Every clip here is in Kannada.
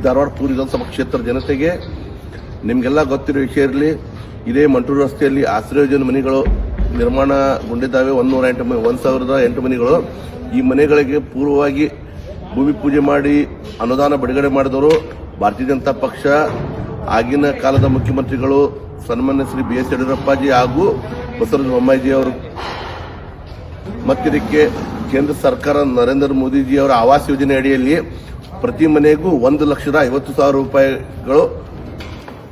ಧಾರವಾಡ ಪೂರ್ವ ವಿಧಾನಸಭಾ ಕ್ಷೇತ್ರ ಜನತೆಗೆ ನಿಮಗೆಲ್ಲ ಗೊತ್ತಿರೋ ವಿಷಯ ಇರಲಿ, ಇದೇ ಮಂಟೂರು ರಸ್ತೆಯಲ್ಲಿ ಆಶ್ರಯ ಯೋಜನೆ ಮನೆಗಳು ನಿರ್ಮಾಣಗೊಂಡಿದ್ದಾವೆ. 1,008 ಮನೆಗಳು. ಈ ಮನೆಗಳಿಗೆ ಪೂರ್ವವಾಗಿ ಭೂಮಿ ಪೂಜೆ ಮಾಡಿ ಅನುದಾನ ಬಿಡುಗಡೆ ಮಾಡಿದವರು ಭಾರತೀಯ ಜನತಾ ಪಕ್ಷ, ಆಗಿನ ಕಾಲದ ಮುಖ್ಯಮಂತ್ರಿಗಳು ಸನ್ಮಾನ್ಯ ಶ್ರೀ ಬಿ ಎಸ್ ಯಡಿಯೂರಪ್ಪಾಜಿ ಹಾಗೂ ಬಸವರಾಜ ಬೊಮ್ಮಾಯಿಜಿ ಅವರು. ಮತ್ತಿದಕ್ಕೆ ಕೇಂದ್ರ ಸರ್ಕಾರ ನರೇಂದ್ರ ಮೋದಿಜಿ ಅವರ ಆವಾಸ್ ಯೋಜನೆ ಅಡಿಯಲ್ಲಿ ಪ್ರತಿ ಮನೆಗೂ 1,50,000 ರೂಪಾಯಿಗಳು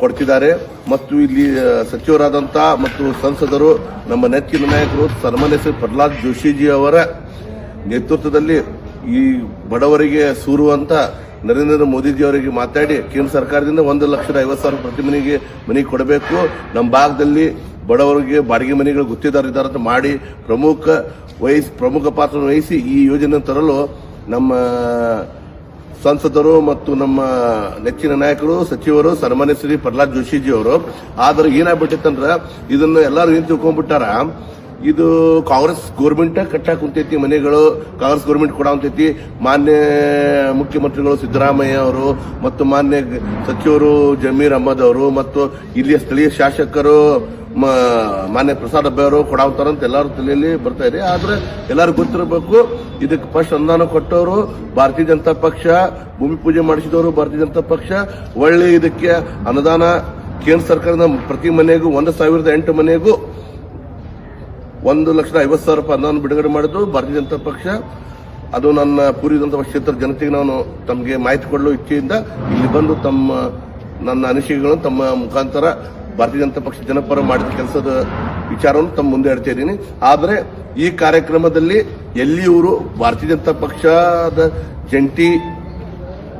ಕೊಡ್ತಿದ್ದಾರೆ. ಮತ್ತು ಇಲ್ಲಿ ಸಚಿವರಾದಂಥ ಮತ್ತು ಸಂಸದರು ನಮ್ಮ ನೆಚ್ಚಿನ ನಾಯಕರು ಸನ್ಮಾನ್ಯ ಶ್ರೀ ಪ್ರಹ್ಲಾದ್ ಜೋಶಿಜಿ ಅವರ ನೇತೃತ್ವದಲ್ಲಿ ಈ ಬಡವರಿಗೆ ಸೂರುವಂತ ನರೇಂದ್ರ ಮೋದಿಜಿ ಅವರಿಗೆ ಮಾತಾಡಿ ಕೇಂದ್ರ ಸರ್ಕಾರದಿಂದ 1,50,000 ಪ್ರತಿ ಮನೆಗೆ ಕೊಡಬೇಕು. ನಮ್ಮ ಭಾಗದಲ್ಲಿ ಬಡವರಿಗೆ ಬಾಡಿಗೆ ಮನೆಗಳು ಗುತ್ತಿದಾರರಿದ್ದಾರೆ ಅಂತ ಮಾಡಿ ಪ್ರಮುಖ ಪಾತ್ರ ವಹಿಸಿ ಈ ಯೋಜನೆ ತರಲು ನಮ್ಮ ಸಂಸದರು ಮತ್ತು ನಮ್ಮ ನೆಚ್ಚಿನ ನಾಯಕರು ಸಚಿವರು ಸನ್ಮಾನ್ಯ ಶ್ರೀ ಪ್ರಹ್ಲಾದ್ ಜೋಶಿಜಿ ಅವರು. ಆದ್ರೆ ಏನಾಗ್ಬಿಟ್ಟಿತ್ತಂದ್ರ ಇದನ್ನು ಎಲ್ಲರೂ ಏನ್ ತಿಳ್ಕೊಂಡ್ಬಿಟ್ಟಾರ, ಇದು ಕಾಂಗ್ರೆಸ್ ಗೌರ್ಮೆಂಟ್ ಕಟ್ಟಾಕ್ ಕುಂತೈತಿ, ಮನೆಗಳು ಕಾಂಗ್ರೆಸ್ ಗೌರ್ಮೆಂಟ್ ಕೊಡಂತೈತಿ. ಮಾನ್ಯ ಮುಖ್ಯಮಂತ್ರಿಗಳು ಸಿದ್ದರಾಮಯ್ಯ ಅವರು ಮತ್ತು ಮಾನ್ಯ ಸಚಿವರು ಜಮೀರ್ ಅಹಮದ್ ಅವರು ಮತ್ತು ಇಲ್ಲಿಯ ಸ್ಥಳೀಯ ಶಾಸಕರು ಮಾನ್ಯ ಪ್ರಸಾದ್ ಅಬ್ಬೆ ಅವರು ಕೊಡಾವಂತಾರಂತ ಎಲ್ಲರ ತಲೆಯಲ್ಲಿ ಬರ್ತಾ ಇದೆ. ಆದ್ರೆ ಎಲ್ಲರೂ ಗೊತ್ತಿರಬೇಕು, ಇದಕ್ಕೆ ಫಸ್ಟ್ ಅನುದಾನ ಕೊಟ್ಟವರು ಭಾರತೀಯ ಜನತಾ ಪಕ್ಷ, ಭೂಮಿ ಪೂಜೆ ಮಾಡಿಸಿದವರು ಭಾರತೀಯ ಜನತಾ ಪಕ್ಷ. ಒಳ್ಳೆ ಇದಕ್ಕೆ ಅನುದಾನ ಕೇಂದ್ರ ಸರ್ಕಾರದ ಪ್ರತಿ ಮನೆಗೂ 1,008 ಮನೆಗೂ 1,50,000 ರೂಪಾಯಿ ಅನುದಾನ ಬಿಡುಗಡೆ ಮಾಡಿದ್ರು ಭಾರತೀಯ ಜನತಾ ಪಕ್ಷ. ಅದು ನನ್ನ ಪೂರ್ವ ಕ್ಷೇತ್ರ ಜನತೆಗೆ ನಾನು ತಮಗೆ ಮಾಹಿತಿ ಕೊಡಲು ಇಚ್ಛೆಯಿಂದ ಇಲ್ಲಿ ಬಂದು ನನ್ನ ಅನಿಸಿಕೆಗಳನ್ನು ತಮ್ಮ ಮುಖಾಂತರ ಭಾರತೀಯ ಜನತಾ ಪಕ್ಷ ಜನಪರ ಮಾಡಿದ ಕೆಲಸದ ವಿಚಾರವನ್ನು ತಮ್ಮ ಮುಂದೆ ಇಡ್ತಾ ಇದ್ದೀನಿ. ಆದರೆ ಈ ಕಾರ್ಯಕ್ರಮದಲ್ಲಿ ಎಲ್ಲಿಯವರು ಭಾರತೀಯ ಜನತಾ ಪಕ್ಷದ ಜಂಟಿ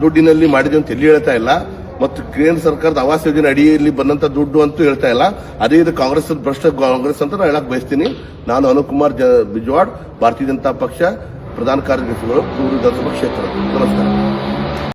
ದುಡ್ಡಿನಲ್ಲಿ ಮಾಡಿದೆ ಅಂತ ಎಲ್ಲಿ ಹೇಳ್ತಾ ಇಲ್ಲ, ಮತ್ತು ಕೇಂದ್ರ ಸರ್ಕಾರದ ಆವಾಸ್ ಯೋಜನೆ ಅಡಿಯಲ್ಲಿ ಬಂದಂತ ದುಡ್ಡು ಅಂತೂ ಹೇಳ್ತಾ ಇಲ್ಲ. ಅದೇ ಇದು ಕಾಂಗ್ರೆಸ್ ಭ್ರಷ್ಟ ಕಾಂಗ್ರೆಸ್ ಅಂತ ನಾನು ಹೇಳಕ್ ಬಯಸ್ತೀನಿ. ನಾನು ಅನುಕುಮಾರ್ ಬಿಜ್ವಾಡ್, ಭಾರತೀಯ ಜನತಾ ಪಕ್ಷ ಪ್ರಧಾನ ಕಾರ್ಯದರ್ಶಿಗಳು, ಪೂರ್ವ ವಿಧಾನಸಭಾ ಕ್ಷೇತ್ರ. ನಮಸ್ಕಾರ.